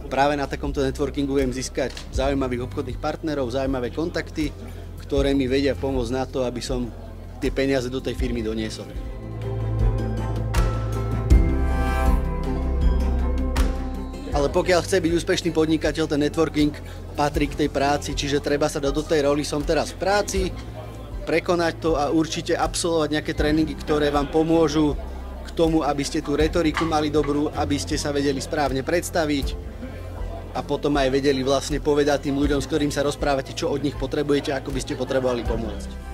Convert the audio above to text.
práve na takomto networkingu viem získať zaujímavých obchodných partnerov, zaujímavé kontakty, ktoré mi vedia pomôcť na to, aby som tie peniaze do tej firmy doniesol. Ale pokiaľ chce byť úspešný podnikateľ, ten networking patrí k tej práci, čiže treba sa dať do tej roli, som teraz v práci, prekonať to a určite absolvovať nejaké tréningy, ktoré vám pomôžu k tomu, aby ste tú retoriku mali dobrú, aby ste sa vedeli správne predstaviť a potom aj vedeli vlastne povedať tým ľuďom, s ktorým sa rozprávate, čo od nich potrebujete, ako by ste potrebovali pomôcť.